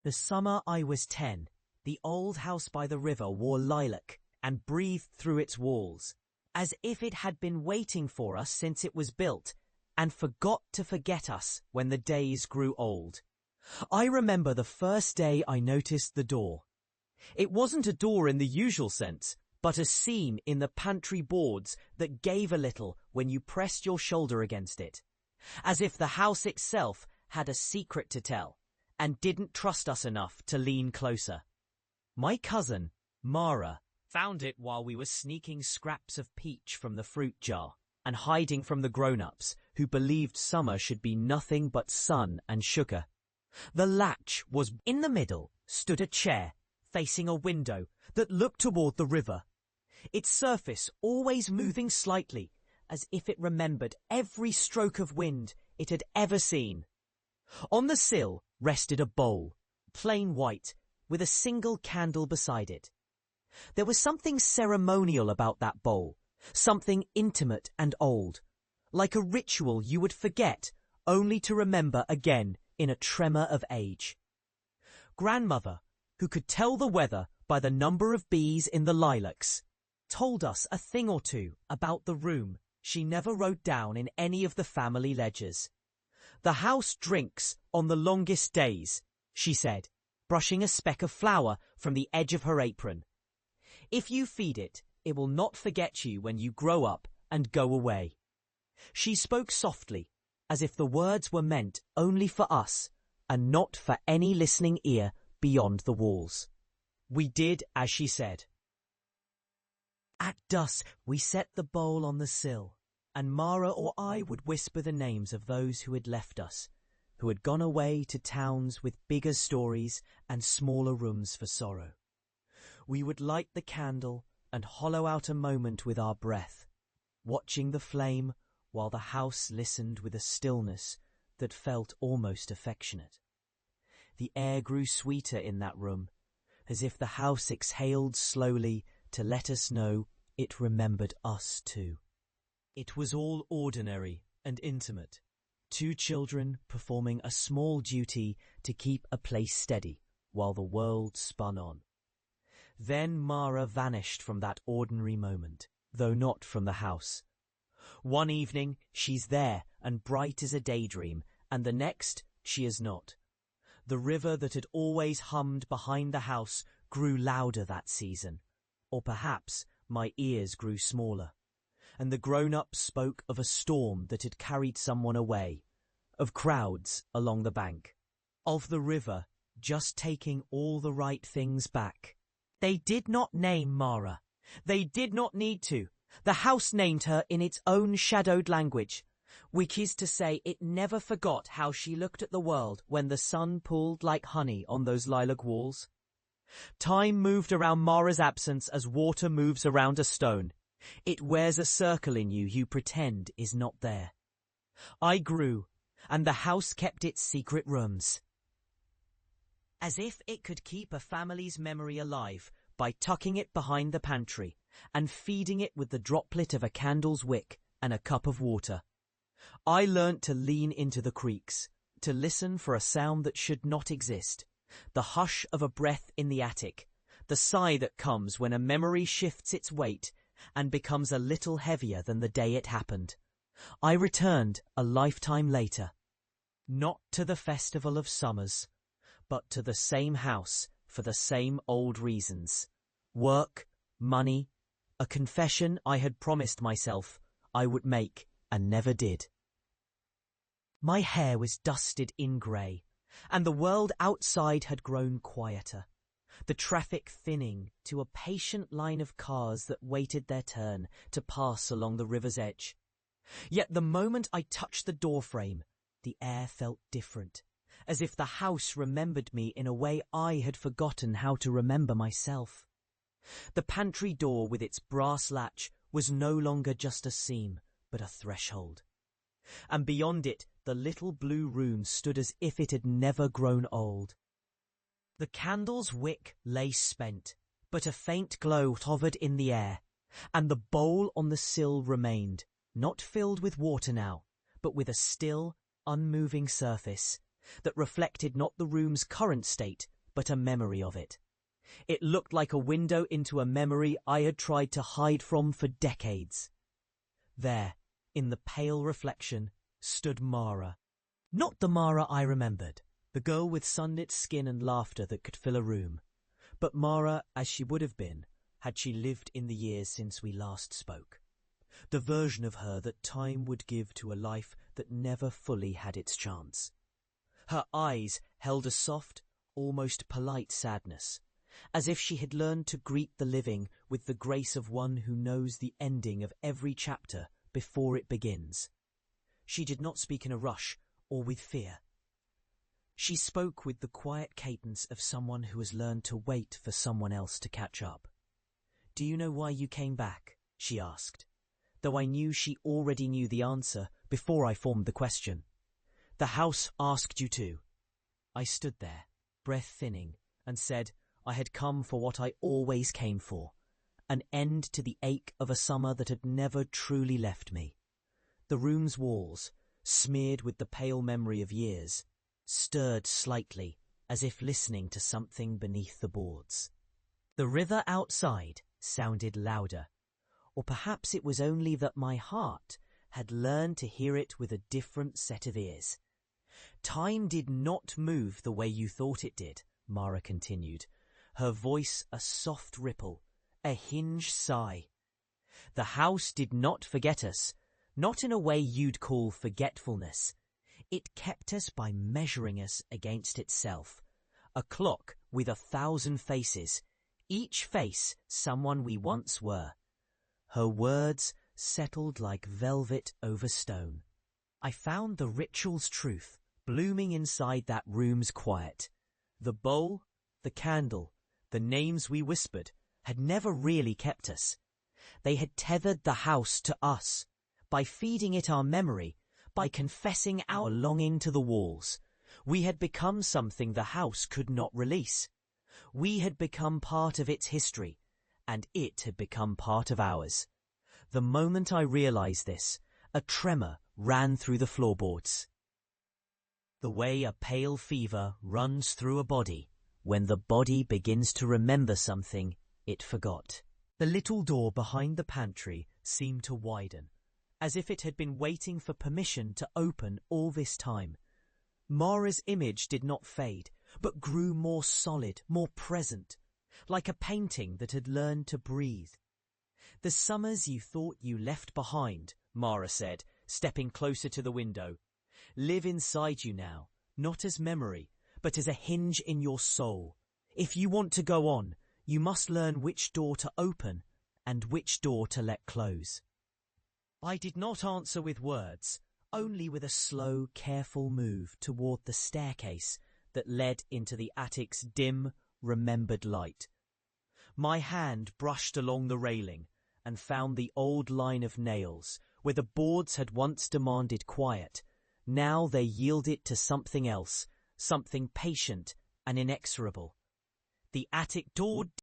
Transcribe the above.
The summer I was 10, the old house by the river wore lilac and breathed through its walls, as if it had been waiting for us since it was built, and forgot to forget us when the days grew old. I remember the first day I noticed the door. It wasn't a door in the usual sense, but a seam in the pantry boards that gave a little when you pressed your shoulder against it, as if the house itself had a secret to tell and didn't trust us enough to lean closer. My cousin, Mara, found it while we were sneaking scraps of peach from the fruit jar and hiding from the grown-ups who believed summer should be nothing but sun and sugar. The latch was in the middle, stood a chair facing a window that looked toward the river, its surface always moving slightly as if it remembered every stroke of wind it had ever seen. On the sill rested a bowl, plain white, with a single candle beside it. There was something ceremonial about that bowl, something intimate and old, like a ritual you would forget only to remember again in a tremor of age. Grandmother, who could tell the weather by the number of bees in the lilacs, told us a thing or two about the room she never wrote down in any of the family ledgers. The house drinks on the longest days, she said, brushing a speck of flour from the edge of her apron. If you feed it, it will not forget you when you grow up and go away. She spoke softly, as if the words were meant only for us and not for any listening ear beyond the walls. We did as she said. At dusk, we set the bowl on the sill, and Mara or I would whisper the names of those who had left us, who had gone away to towns with bigger stories and smaller rooms for sorrow. We would light the candle and hollow out a moment with our breath, watching the flame while the house listened with a stillness that felt almost affectionate. The air grew sweeter in that room, as if the house exhaled slowly to let us know it remembered us too. It was all ordinary and intimate, two children performing a small duty to keep a place steady while the world spun on. Then Mara vanished from that ordinary moment, though not from the house. One evening she's there and bright as a daydream, and the next she is not. The river that had always hummed behind the house grew louder that season, or perhaps my ears grew smaller, and the grown-ups spoke of a storm that had carried someone away, of crowds along the bank, of the river just taking all the right things back. They did not name Mara. They did not need to. The house named her in its own shadowed language, which is to say it never forgot how she looked at the world when the sun pooled like honey on those lilac walls. Time moved around Mara's absence as water moves around a stone. It wears a circle in you you pretend is not there. I grew, and the house kept its secret rooms. As if it could keep a family's memory alive by tucking it behind the pantry and feeding it with the droplet of a candle's wick and a cup of water. I learnt to lean into the creaks, to listen for a sound that should not exist, the hush of a breath in the attic, the sigh that comes when a memory shifts its weight and becomes a little heavier than the day it happened. I returned a lifetime later, not to the festival of summers, but to the same house for the same old reasons. Work, money, a confession I had promised myself I would make and never did. My hair was dusted in grey, and the world outside had grown quieter, the traffic thinning to a patient line of cars that waited their turn to pass along the river's edge. Yet the moment I touched the doorframe, the air felt different, as if the house remembered me in a way I had forgotten how to remember myself. The pantry door with its brass latch was no longer just a seam, but a threshold. And beyond it, the little blue room stood as if it had never grown old. The candle's wick lay spent, but a faint glow hovered in the air, and the bowl on the sill remained, not filled with water now, but with a still, unmoving surface, that reflected not the room's current state, but a memory of it. It looked like a window into a memory I had tried to hide from for decades. There, in the pale reflection, stood Mara. Not the Mara I remembered, the girl with sunlit skin and laughter that could fill a room, but Mara as she would have been had she lived in the years since we last spoke. The version of her that time would give to a life that never fully had its chance. Her eyes held a soft, almost polite sadness, as if she had learned to greet the living with the grace of one who knows the ending of every chapter before it begins. She did not speak in a rush or with fear. She spoke with the quiet cadence of someone who has learned to wait for someone else to catch up. "Do you know why you came back?" she asked, though I knew she already knew the answer before I formed the question. "The house asked you to." I stood there, breath thinning, and said I had come for what I always came for, an end to the ache of a summer that had never truly left me. The room's walls, smeared with the pale memory of years, stirred slightly as if listening to something beneath the boards. The river outside sounded louder, or perhaps it was only that my heart had learned to hear it with a different set of ears. "Time did not move the way you thought it did," Mara continued, her voice a soft ripple, a hinged sigh. "The house did not forget us, not in a way you'd call forgetfulness. It kept us by measuring us against itself, a clock with 1,000 faces, each face someone we once were." Her words settled like velvet over stone. I found the ritual's truth blooming inside that room's quiet. The bowl, the candle, the names we whispered had never really kept us. They had tethered the house to us, by feeding it our memory, by confessing our longing to the walls. We had become something the house could not release. We had become part of its history, and it had become part of ours. The moment I realized this, a tremor ran through the floorboards. The way a pale fever runs through a body when the body begins to remember something it forgot. The little door behind the pantry seemed to widen, as if it had been waiting for permission to open all this time. Mara's image did not fade, but grew more solid, more present, like a painting that had learned to breathe. "The summers you thought you left behind," Mara said, stepping closer to the window, "live inside you now, not as memory, but as a hinge in your soul. If you want to go on, you must learn which door to open and which door to let close." I did not answer with words, only with a slow, careful move toward the staircase that led into the attic's dim, remembered light. My hand brushed along the railing and found the old line of nails where the boards had once demanded quiet. Now they yielded to something else, something patient and inexorable. The attic door